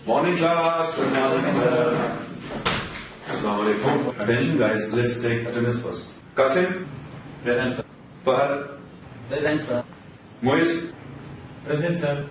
Morning class. Good morning, sir. Assalamu alaikum. Attention guys, let's take attendance first. Qasim? Present, sir. Fahad? Present, sir. Moiz? Present, sir.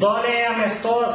Dole amestos.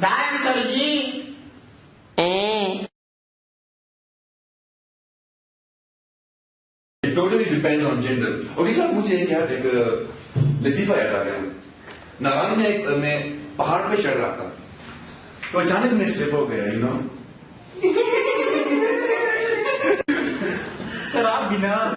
Dime, sir. It totally depends on gender. Okay class, मुझे क्या एक लतीफा याद आ गया। नारायण में मैं पहाड़ पे चढ़ रहा था, तो अचानक मैं स्लिप हो गया, you know? Sir, आप बिना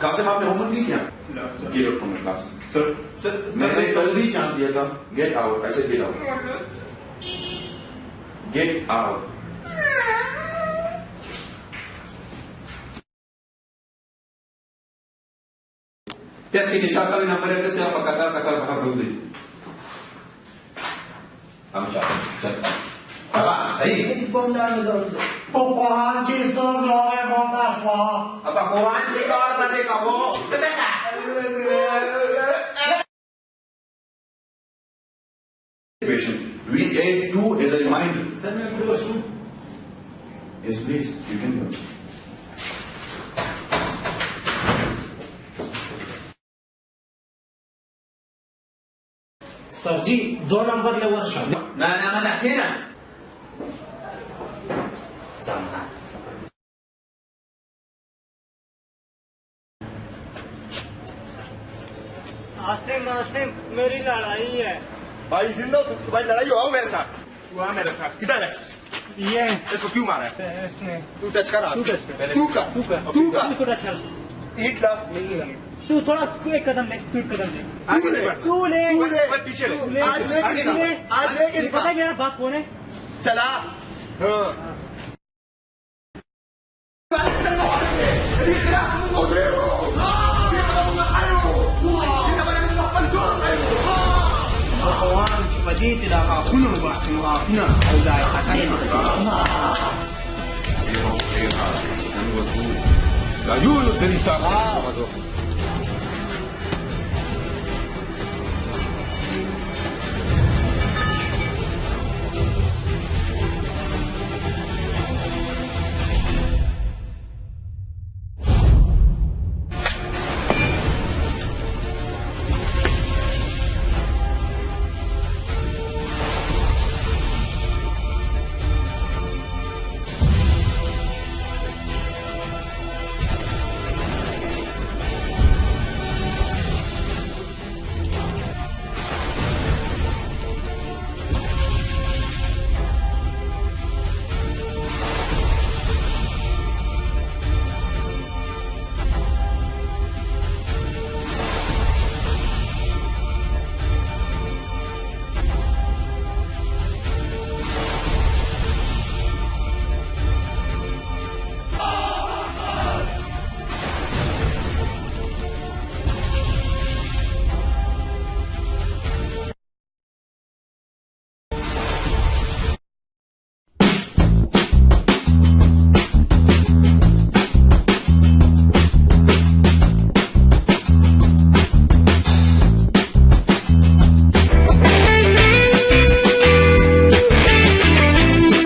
कासिम आपने होमवर्क नहीं किया? Get out from the class. Sir, मैंने कल भी चांस दिया था. Get out. I said get out. Get out. Tes que chichar kami number है tes apa kata bakar dulu deh. Kamu cakap. Apa? Sahih. Quran चीज तो लोगे बहुत आशा. Apa Quran cikar tadi kamu? Tetap. We ate 2 as a reminder. Sir, मैं पूरे वशू. Yes, please. You can go. Sir ji 2 number ले Varsha. Nah, nama taknya. Sama. Asim मेरी लड़ाई है. भाई जिंदा हो भाई लड़ाई हो मेरे साथ तू आ मेरे साथ किधर है ये इसको क्यों मारा है इसने तू टच कर तू टच कर. तू का इसको टच कर. ईट ला तू थोड़ा तू एक कदम ले. तू एक कदम ले. आगे ले बढ़ तू ले. भाई पीछे ले आज ले के पता है मेरा बाप कौन है? चला हाँ Pwede tidak kakuno ba si mga na o dahil katayin layo cerita